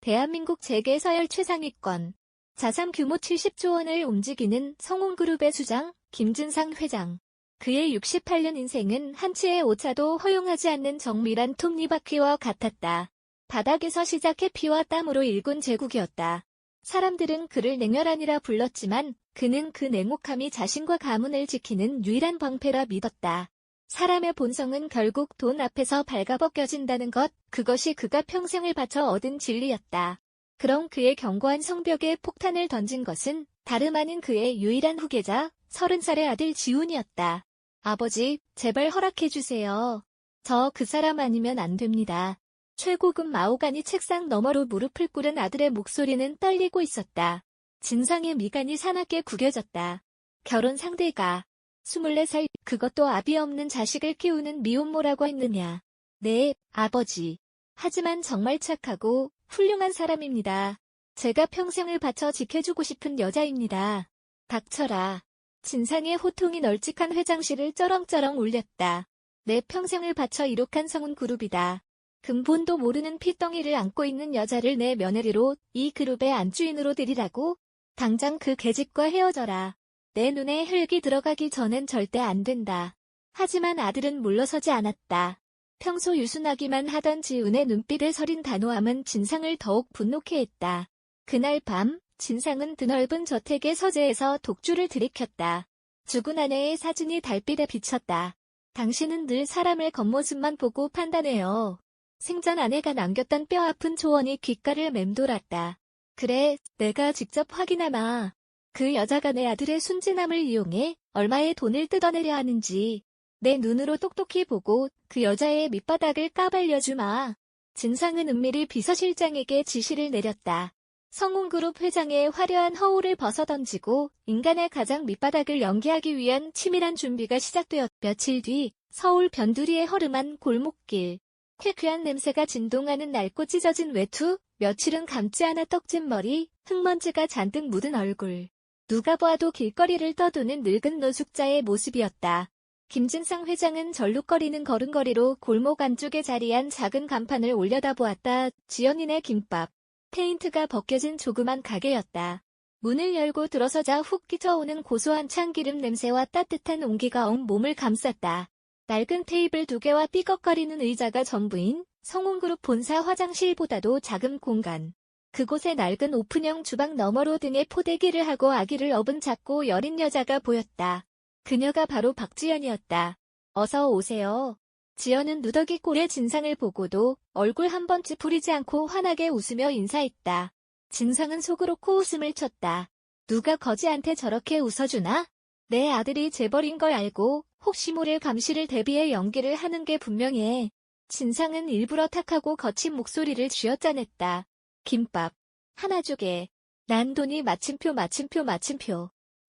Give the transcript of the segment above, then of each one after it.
대한민국 재계 서열 최상위권. 자산 규모 70조 원을 움직이는 성운그룹의 수장, 김진상 회장. 그의 68년 인생은 한치의 오차도 허용하지 않는 정밀한 톱니바퀴와 같았다. 바닥에서 시작해 피와 땀으로 일군 제국이었다. 사람들은 그를 냉혈한이라 불렀지만 그는 그 냉혹함이 자신과 가문을 지키는 유일한 방패라 믿었다. 사람의 본성은 결국 돈 앞에서 발가벗겨진다는 것, 그것이 그가 평생을 바쳐 얻은 진리였다. 그럼 그의 견고한 성벽에 폭탄을 던진 것은 다름 아닌 그의 유일한 후계자, 30살의 아들 지훈이었다. 아버지, 제발 허락해주세요. 저 그 사람 아니면 안 됩니다. 최고급 마호가니 책상 너머로 무릎을 꿇은 아들의 목소리는 떨리고 있었다. 진상의 미간이 사납게 구겨졌다. 결혼 상대가 24살, 그것도 아비 없는 자식을 키우는 미혼모라고 했느냐. 네, 아버지. 하지만 정말 착하고 훌륭한 사람입니다. 제가 평생을 바쳐 지켜주고 싶은 여자입니다. 닥쳐라. 진상의 호통이 널찍한 회장실을 쩌렁쩌렁 울렸다. 내 평생을 바쳐 이룩한 성운그룹이다. 근본도 모르는 핏덩이를 안고 있는 여자를 내 며느리로, 이 그룹의 안주인으로 들이라고? 당장 그 계집과 헤어져라. 내 눈에 흙이 들어가기 전엔 절대 안 된다. 하지만 아들은 물러서지 않았다. 평소 유순하기만 하던 지훈의 눈빛에 서린 단호함은 진상을 더욱 분노케 했다. 그날 밤, 진상은 드넓은 저택의 서재에서 독주를 들이켰다. 죽은 아내의 사진이 달빛에 비쳤다. 당신은 늘 사람을 겉모습만 보고 판단해요. 생전 아내가 남겼던 뼈아픈 조언이 귓가를 맴돌았다. 그래, 내가 직접 확인하마. 그 여자가 내 아들의 순진함을 이용해 얼마의 돈을 뜯어내려 하는지 내 눈으로 똑똑히 보고 그 여자의 밑바닥을 까발려주마. 진상은 은밀히 비서실장에게 지시를 내렸다. 성운그룹 회장의 화려한 허울을 벗어던지고 인간의 가장 밑바닥을 연기하기 위한 치밀한 준비가 시작되었. 며칠 뒤 서울 변두리의 허름한 골목길. 쾌쾌한 냄새가 진동하는 낡고 찢어진 외투, 며칠은 감지 않아 떡진 머리, 흙먼지가 잔뜩 묻은 얼굴. 누가 봐도 길거리를 떠도는 늙은 노숙자의 모습이었다. 김진상 회장은 절룩거리는 걸음걸이로 골목 안쪽에 자리한 작은 간판을 올려다보았다. 지연이네 김밥. 페인트가 벗겨진 조그만 가게였다. 문을 열고 들어서자 훅 끼쳐오는 고소한 참기름 냄새와 따뜻한 온기가 온 몸을 감쌌다. 낡은 테이블 2개와 삐걱거리는 의자가 전부인 성운그룹 본사 화장실보다도 작은 공간. 그곳에 낡은 오픈형 주방 너머로 등에 포대기를 하고 아기를 업은 작고 여린 여자가 보였다. 그녀가 바로 박지연이었다. 어서 오세요. 지연은 누더기 꼴의 진상을 보고도 얼굴 한 번 찌푸리지 않고 환하게 웃으며 인사했다. 진상은 속으로 코웃음을 쳤다. 누가 거지한테 저렇게 웃어주나? 내 아들이 재벌인 걸 알고 혹시 모를 감시를 대비해 연기를 하는 게 분명해. 진상은 일부러 탁하고 거친 목소리를 쥐어짜냈다. 김밥. 하나 주게. 난 돈이 마침표.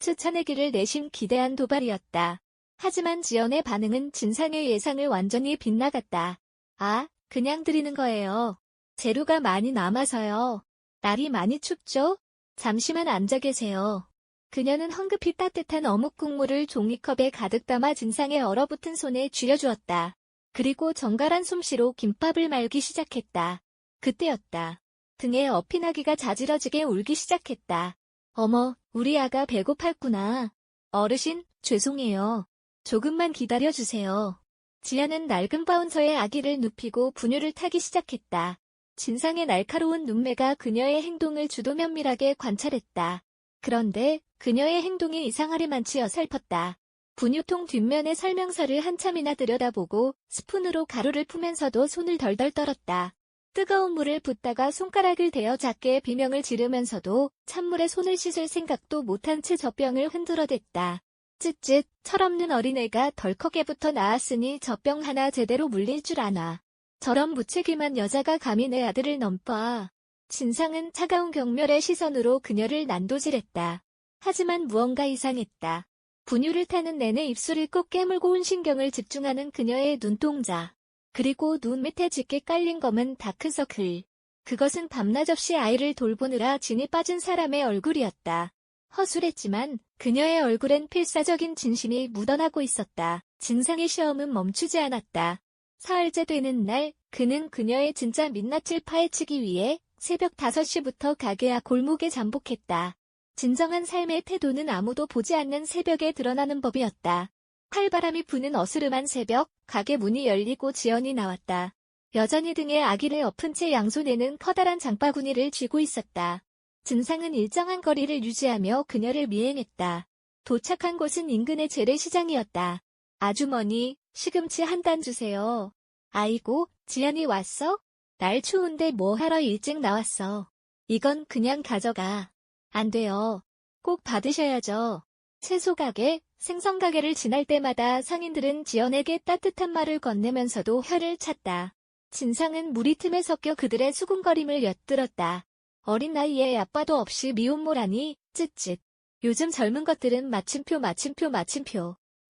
추천해기를 내심 기대한 도발이었다. 하지만 지연의 반응은 진상의 예상을 완전히 빗나갔다. 아, 그냥 드리는 거예요. 재료가 많이 남아서요. 날이 많이 춥죠? 잠시만 앉아 계세요. 그녀는 황급히 따뜻한 어묵 국물을 종이컵에 가득 담아 진상의 얼어붙은 손에 쥐어주었다. 그리고 정갈한 솜씨로 김밥을 말기 시작했다. 그때였다. 등에 업힌 아기가 자지러지게 울기 시작했다. 어머, 우리 아가 배고팠구나. 어르신, 죄송해요. 조금만 기다려주세요. 지연은 낡은 바운서에 아기를 눕히고 분유를 타기 시작했다. 진상의 날카로운 눈매가 그녀의 행동을 주도 면밀하게 관찰했다. 그런데 그녀의 행동이 이상하리만치 어설펐다. 분유통 뒷면의 설명서를 한참이나 들여다보고 스푼으로 가루를 푸면서도 손을 덜덜 떨었다. 뜨거운 물을 붓다가 손가락을 대어 작게 비명을 지르면서도 찬물에 손을 씻을 생각도 못한 채 젖병을 흔들어댔다. 쯧쯧, 철없는 어린애가 덜컥에부터 나았으니 젖병 하나 제대로 물릴 줄 아나. 저런 무책임한 여자가 감히 내 아들을 넘봐. 진상은 차가운 경멸의 시선으로 그녀를 난도질했다. 하지만 무언가 이상했다. 분유를 타는 내내 입술을 꼭 깨물고 온 신경을 집중하는 그녀의 눈동자. 그리고 눈 밑에 짙게 깔린 검은 다크서클. 그것은 밤낮 없이 아이를 돌보느라 진이 빠진 사람의 얼굴이었다. 허술했지만 그녀의 얼굴엔 필사적인 진심이 묻어나고 있었다. 진상의 시험은 멈추지 않았다. 사흘째 되는 날, 그는 그녀의 진짜 민낯을 파헤치기 위해 새벽 5시부터 가게 앞 골목에 잠복했다. 진정한 삶의 태도는 아무도 보지 않는 새벽에 드러나는 법이었다. 칼바람이 부는 어스름한 새벽, 가게 문이 열리고 지연이 나왔다. 여전히 등에 아기를 엎은 채 양손에는 커다란 장바구니를 쥐고 있었다. 진상은 일정한 거리를 유지하며 그녀를 미행했다. 도착한 곳은 인근의 재래시장이었다. 아주머니, 시금치 한 단 주세요. 아이고, 지연이 왔어? 날 추운데 뭐 하러 일찍 나왔어. 이건 그냥 가져가. 안 돼요. 꼭 받으셔야죠. 채소 가게, 생선 가게를 지날 때마다 상인들은 지연에게 따뜻한 말을 건네면서도 혀를 찼다. 진상은 무리 틈에 섞여 그들의 수군거림을 엿들었다. 어린 나이에 아빠도 없이 미혼모라니, 쯧쯧. 요즘 젊은 것들은 마침표.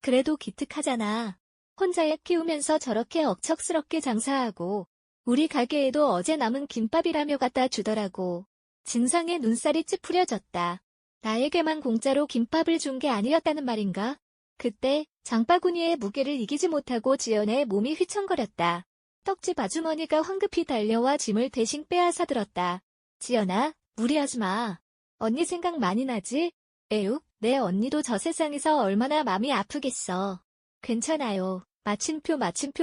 그래도 기특하잖아. 혼자 애 키우면서 저렇게 억척스럽게 장사하고 우리 가게에도 어제 남은 김밥이라며 갖다 주더라고. 진상의 눈살이 찌푸려졌다. 나에게만 공짜로 김밥을 준 게 아니었다는 말인가? 그때 장바구니의 무게를 이기지 못하고 지연의 몸이 휘청거렸다. 떡집 아주머니가 황급히 달려와 짐을 대신 빼앗아 들었다. 지연아, 무리하지 마. 언니 생각 많이 나지? 에휴, 내 언니도 저 세상에서 얼마나 마음이 아프겠어. 괜찮아요.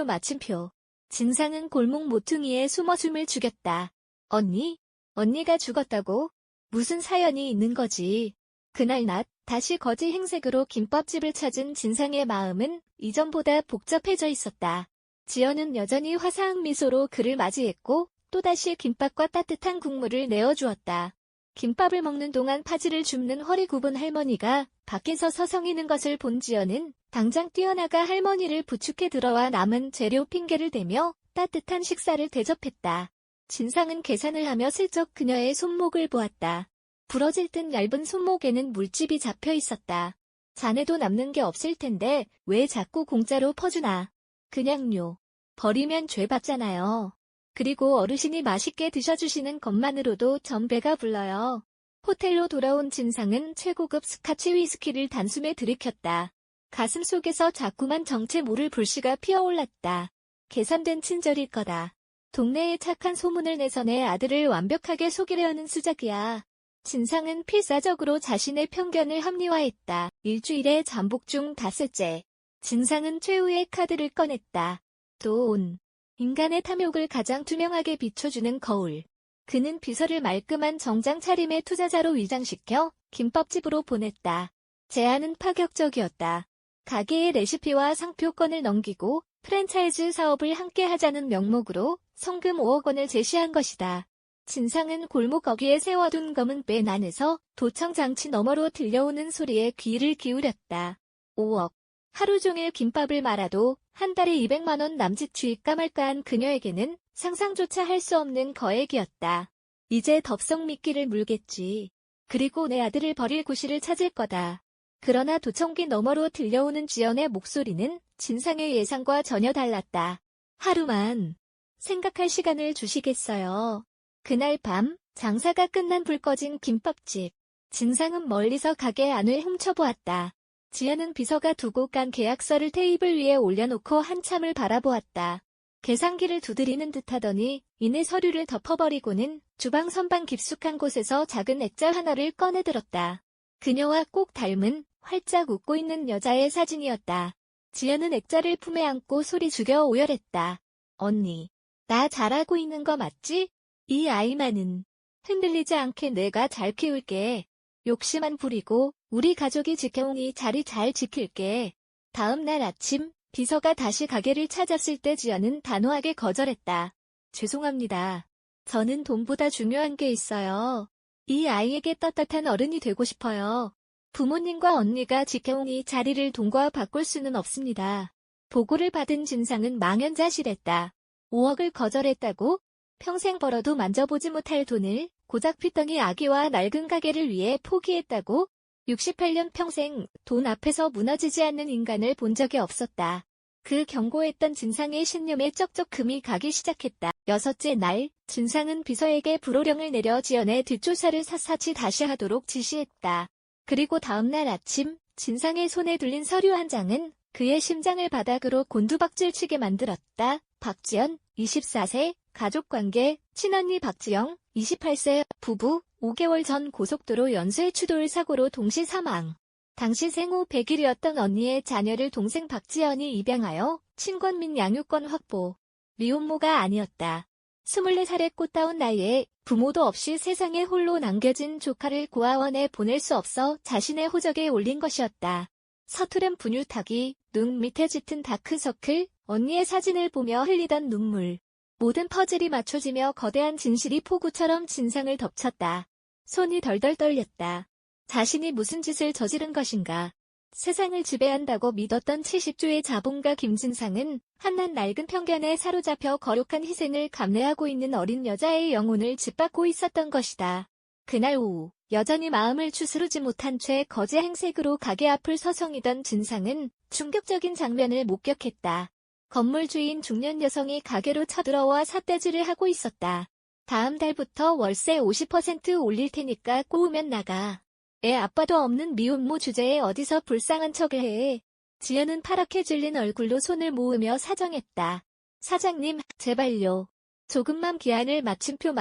마침표. 진상은 골목 모퉁이에 숨어 숨을 죽였다. 언니? 언니가 죽었다고? 무슨 사연이 있는 거지? 그날 낮, 다시 거지 행색으로 김밥집을 찾은 진상의 마음은 이전보다 복잡해져 있었다. 지연은 여전히 화사한 미소로 그를 맞이했고 또다시 김밥과 따뜻한 국물을 내어주었다. 김밥을 먹는 동안 파지를 줍는 허리 굽은 할머니가 밖에서 서성이는 것을 본 지연은 당장 뛰어나가 할머니를 부축해 들어와 남은 재료 핑계를 대며 따뜻한 식사를 대접했다. 진상은 계산을 하며 슬쩍 그녀의 손목을 보았다. 부러질 듯 얇은 손목에는 물집이 잡혀 있었다. 자네도 남는 게 없을 텐데 왜 자꾸 공짜로 퍼주나. 그냥요. 버리면 죄 받잖아요. 그리고 어르신이 맛있게 드셔주시는 것만으로도 전 배가 불러요. 호텔로 돌아온 진상은 최고급 스카치 위스키를 단숨에 들이켰다. 가슴 속에서 자꾸만 정체 모를 불씨가 피어올랐다. 계산된 친절일 거다. 동네에 착한 소문을 내서 내 아들을 완벽하게 속이려는 수작이야. 진상은 필사적으로 자신의 편견을 합리화했다. 일주일에 잠복 중 닷새째. 진상은 최후의 카드를 꺼냈다. 돈. 인간의 탐욕을 가장 투명하게 비춰주는 거울. 그는 비서를 말끔한 정장 차림의 투자자로 위장시켜 김밥집으로 보냈다. 제안은 파격적이었다. 가게의 레시피와 상표권을 넘기고 프랜차이즈 사업을 함께 하자는 명목으로 성금 5억 원을 제시한 것이다. 진상은 골목 어귀에 세워둔 검은 벤 안에서 도청 장치 너머로 들려오는 소리에 귀를 기울였다. 5억. 하루 종일 김밥을 말아도 한 달에 200만 원 남짓 주일까 말까한 그녀에게는 상상조차 할 수 없는 거액이었다. 이제 덥석 미끼를 물겠지. 그리고 내 아들을 버릴 구실을 찾을 거다. 그러나 도청기 너머로 들려오는 지연의 목소리는 진상의 예상과 전혀 달랐다. 하루만 생각할 시간을 주시겠어요. 그날 밤 장사가 끝난 불 꺼진 김밥집. 진상은 멀리서 가게 안을 훔쳐보았다. 지연은 비서가 두고 간 계약서를 테이블 위에 올려놓고 한참을 바라보았다. 계산기를 두드리는 듯하더니 이내 서류를 덮어버리고는 주방 선반 깊숙한 곳에서 작은 액자 하나를 꺼내들었다. 그녀와 꼭 닮은 활짝 웃고 있는 여자의 사진이었다. 지연은 액자를 품에 안고 소리 죽여 오열했다. 언니, 나 잘하고 있는 거 맞지? 이 아이만은 흔들리지 않게 내가 잘 키울게. 욕심 안 부리고 우리 가족이 지켜오니 자리 잘 지킬게. 다음 날 아침 비서가 다시 가게를 찾았을 때 지연은 단호하게 거절했다. 죄송합니다. 저는 돈보다 중요한 게 있어요. 이 아이에게 떳떳한 어른이 되고 싶어요. 부모님과 언니가 지켜오니 자리를 돈과 바꿀 수는 없습니다. 보고를 받은 진상은 망연자실했다. 5억을 거절했다고? 평생 벌어도 만져보지 못할 돈을 고작 핏덩이 아기와 낡은 가게를 위해 포기했다고? 68년 평생 돈 앞에서 무너지지 않는 인간을 본 적이 없었다. 그 경고했던 진상의 신념에 쩍쩍 금이 가기 시작했다. 여섯째 날, 진상은 비서에게 불호령을 내려 지연의 뒷조사를 샅샅이 다시 하도록 지시했다. 그리고 다음날 아침, 진상의 손에 들린 서류 한 장은 그의 심장을 바닥으로 곤두박질치게 만들었다. 박지연, 24세, 가족관계, 친언니 박지영, 28세 부부 5개월 전 고속도로 연쇄 추돌 사고로 동시 사망. 당시 생후 100일이었던 언니의 자녀를 동생 박지연이 입양하여 친권 및 양육권 확보. 미혼모가 아니었다. 24살의 꽃다운 나이에 부모도 없이 세상에 홀로 남겨진 조카를 고아원에 보낼 수 없어 자신의 호적에 올린 것이었다. 서투른 분유타기, 눈 밑에 짙은 다크서클, 언니의 사진을 보며 흘리던 눈물. 모든 퍼즐이 맞춰지며 거대한 진실이 폭우처럼 진상을 덮쳤다. 손이 덜덜 떨렸다. 자신이 무슨 짓을 저지른 것인가. 세상을 지배한다고 믿었던 70조의 자본가 김진상은 한낱 낡은 편견에 사로잡혀 거룩한 희생을 감내하고 있는 어린 여자의 영혼을 짓밟고 있었던 것이다. 그날 오후 여전히 마음을 추스르지 못한 채 거제 행색으로 가게 앞을 서성이던 진상은 충격적인 장면을 목격했다. 건물 주인 중년 여성이 가게로 쳐들어와 삿대질을 하고 있었다. 다음 달부터 월세 50% 올릴 테니까 꼬우면 나가. 애 아빠도 없는 미혼모 주제에 어디서 불쌍한 척을 해. 지연은 파랗게 질린 얼굴로 손을 모으며 사정했다. 사장님, 제발요. 조금만 기한을 마침표.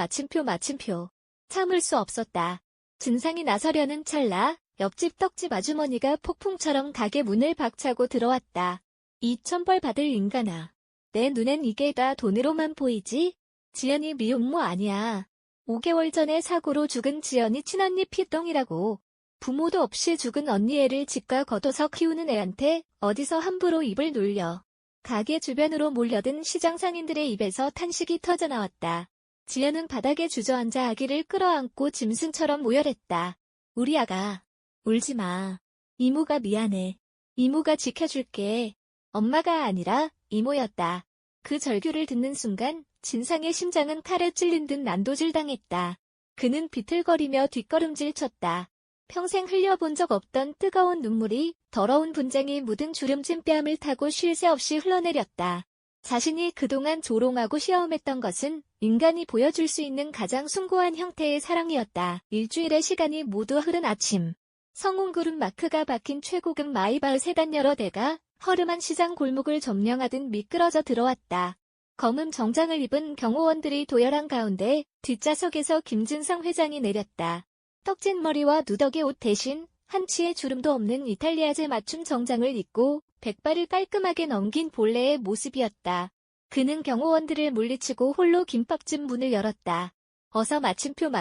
참을 수 없었다. 진상이 나서려는 찰나 옆집 떡집 아주머니가 폭풍처럼 가게 문을 박차고 들어왔다. 2,000벌 받을 인간아. 내 눈엔 이게 다 돈으로만 보이지? 지연이 미혼모 아니야. 5개월 전에 사고로 죽은 지연이 친언니 피똥이라고. 부모도 없이 죽은 언니 애를 집가 걷어서 키우는 애한테 어디서 함부로 입을 놀려. 가게 주변으로 몰려든 시장 상인들의 입에서 탄식이 터져나왔다. 지연은 바닥에 주저앉아 아기를 끌어안고 짐승처럼 오열했다. 우리 아가. 울지 마. 이모가 미안해. 이모가 지켜줄게. 엄마가 아니라 이모였다. 그 절규를 듣는 순간 진상의 심장은 칼에 찔린 듯 난도질당했다. 그는 비틀거리며 뒷걸음질 쳤다. 평생 흘려본 적 없던 뜨거운 눈물이 더러운 분쟁이 묻은 주름진 뺨을 타고 쉴 새 없이 흘러내렸다. 자신이 그동안 조롱하고 시험했던 것은 인간이 보여줄 수 있는 가장 숭고한 형태의 사랑이었다. 일주일의 시간이 모두 흐른 아침. 성운그룹 마크가 박힌 최고급 마이바흐 세단 여러 대가 허름한 시장 골목을 점령하듯 미끄러져 들어왔다. 검은 정장을 입은 경호원들이 도열한 가운데 뒷좌석에서 김진상 회장이 내렸다. 떡진 머리와 누더기 옷 대신 한치의 주름도 없는 이탈리아제 맞춤 정장을 입고 백발을 깔끔하게 넘긴 본래의 모습이었다. 그는 경호원들을 물리치고 홀로 김밥집 문을 열었다. 어서 마침표.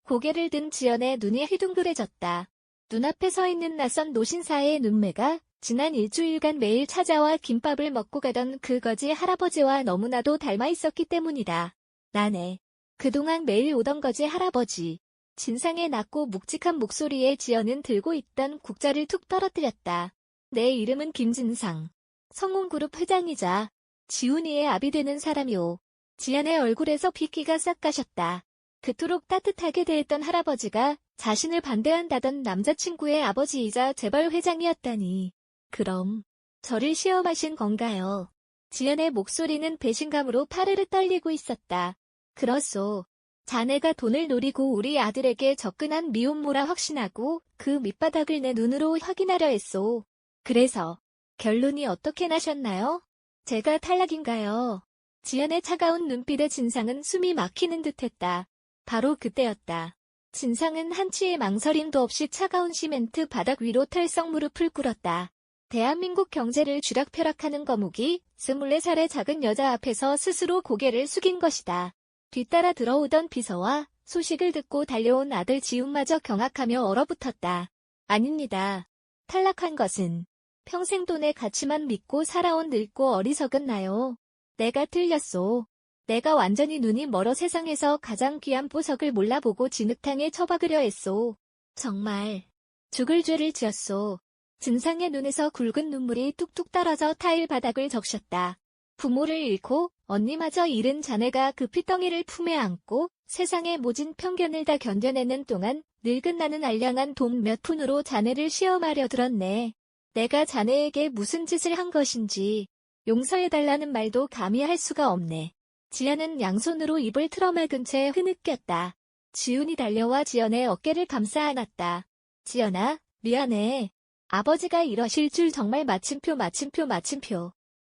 고개를 든 지연의 눈이 휘둥그레졌다. 눈앞에 서 있는 낯선 노신사의 눈매가 지난 일주일간 매일 찾아와 김밥을 먹고 가던 그 거지 할아버지와 너무나도 닮아 있었기 때문이다. 나네. 그동안 매일 오던 거지 할아버지. 진상의 낮고 묵직한 목소리에 지연은 들고 있던 국자를 툭 떨어뜨렸다. 내 이름은 김진상. 성운그룹 회장이자 지훈이의 아비 되는 사람이오. 지연의 얼굴에서 핏기가 싹 가셨다. 그토록 따뜻하게 대했던 할아버지가 자신을 반대한다던 남자친구의 아버지이자 재벌 회장이었다니. 그럼 저를 시험하신 건가요? 지연의 목소리는 배신감으로 파르르 떨리고 있었다. 그렇소. 자네가 돈을 노리고 우리 아들에게 접근한 미혼모라 확신하고 그 밑바닥을 내 눈으로 확인하려 했소. 그래서 결론이 어떻게 나셨나요? 제가 탈락인가요? 지연의 차가운 눈빛의 진상은 숨이 막히는 듯했다. 바로 그때였다. 진상은 한치의 망설임도 없이 차가운 시멘트 바닥 위로 털썩 무릎을 꿇었다. 대한민국 경제를 쥐락펴락하는 거목이 24살의 작은 여자 앞에서 스스로 고개를 숙인 것이다. 뒤따라 들어오던 비서와 소식을 듣고 달려온 아들 지훈마저 경악하며 얼어붙었다. 아닙니다. 탈락한 것은 평생 돈의 가치만 믿고 살아온 늙고 어리석은 나요. 내가 틀렸소. 내가 완전히 눈이 멀어 세상에서 가장 귀한 보석을 몰라보고 진흙탕에 처박으려 했소. 정말 죽을 죄를 지었소. 진상의 눈에서 굵은 눈물이 뚝뚝 떨어져 타일 바닥을 적셨다. 부모를 잃고 언니마저 잃은 자네가 그 핏덩이를 품에 안고 세상의 모진 편견을 다 견뎌내는 동안 늙은 나는 알량한 돈 몇 푼으로 자네를 시험하려 들었네. 내가 자네에게 무슨 짓을 한 것인지 용서해달라는 말도 감히 할 수가 없네. 지연은 양손으로 입을 틀어막은 채 흐느꼈다. 지훈이 달려와 지연의 어깨를 감싸 안았다. 지연아, 미안해. 아버지가 이러실 줄 정말 마침표.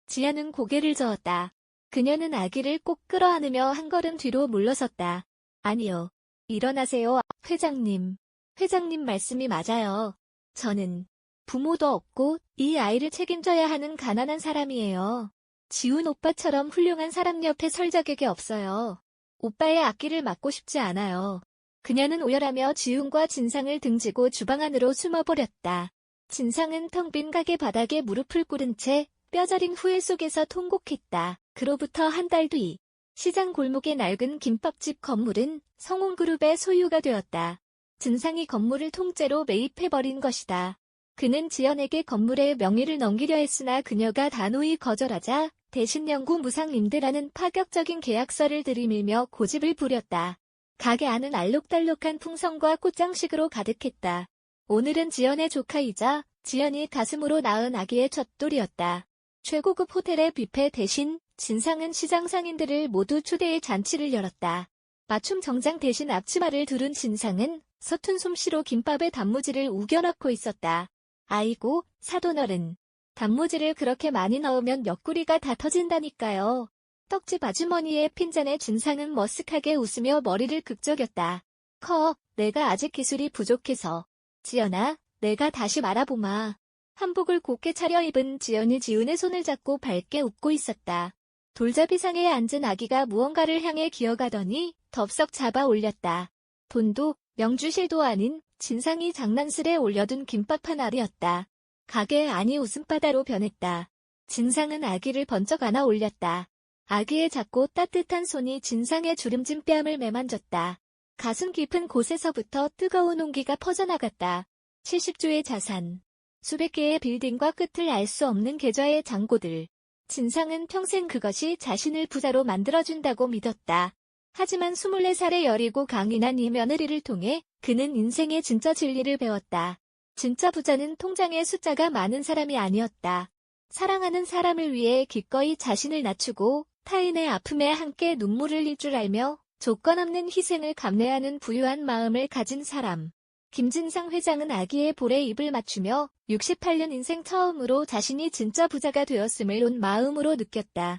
지연은 고개를 저었다. 그녀는 아기를 꼭 끌어안으며 한 걸음 뒤로 물러섰다. 아니요. 일어나세요, 회장님. 회장님 말씀이 맞아요. 저는 부모도 없고 이 아이를 책임져야 하는 가난한 사람이에요. 지훈 오빠처럼 훌륭한 사람 옆에 설 자격이 없어요. 오빠의 앞길을 막고 싶지 않아요. 그녀는 오열하며 지훈과 진상을 등지고 주방 안으로 숨어버렸다. 진상은 텅 빈 가게 바닥에 무릎을 꿇은 채 뼈저린 후회 속에서 통곡했다. 그로부터 한 달 뒤, 시장 골목의 낡은 김밥집 건물은 성홍그룹의 소유가 되었다. 진상이 건물을 통째로 매입해버린 것이다. 그는 지연에게 건물의 명의를 넘기려 했으나 그녀가 단호히 거절하자 대신 영구 무상 임대라는 파격적인 계약서를 들이밀며 고집을 부렸다. 가게 안은 알록달록한 풍선과 꽃장식으로 가득했다. 오늘은 지연의 조카이자 지연이 가슴으로 낳은 아기의 첫돌이었다. 최고급 호텔의 뷔페 대신 진상은 시장 상인들을 모두 초대해 잔치를 열었다. 맞춤 정장 대신 앞치마를 두른 진상은 서툰 솜씨로 김밥에 단무지를 우겨 넣고 있었다. 아이고, 사돈어른. 단무지를 그렇게 많이 넣으면 옆구리가 다 터진다니까요. 떡집 아주머니의 핀잔에 진상은 머쓱하게 웃으며 머리를 극적였다. 내가 아직 기술이 부족해서. 지연아, 내가 다시 말아보마. 한복을 곱게 차려입은 지연이 지훈의 손을 잡고 밝게 웃고 있었다. 돌잡이상에 앉은 아기가 무언가를 향해 기어가더니 덥석 잡아 올렸다. 돈도 명주실도 아닌 진상이 장난스레 올려둔 김밥 한 알이었다. 가게 안이 웃음바다로 변했다. 진상은 아기를 번쩍 안아 올렸다. 아기의 작고 따뜻한 손이 진상의 주름진 뺨을 매만졌다. 가슴 깊은 곳에서부터 뜨거운 온기가 퍼져나갔다. 70조의 자산. 수백 개의 빌딩과 끝을 알 수 없는 계좌의 잔고들. 진상은 평생 그것이 자신을 부자로 만들어준다고 믿었다. 하지만 24살의 여리고 강인한 이 며느리를 통해 그는 인생의 진짜 진리를 배웠다. 진짜 부자는 통장에 숫자가 많은 사람이 아니었다. 사랑하는 사람을 위해 기꺼이 자신을 낮추고 타인의 아픔에 함께 눈물을 흘릴 줄 알며 조건 없는 희생을 감내하는 부유한 마음을 가진 사람. 김진상 회장은 아기의 볼에 입을 맞추며 68년 인생 처음으로 자신이 진짜 부자가 되었음을 온 마음으로 느꼈다.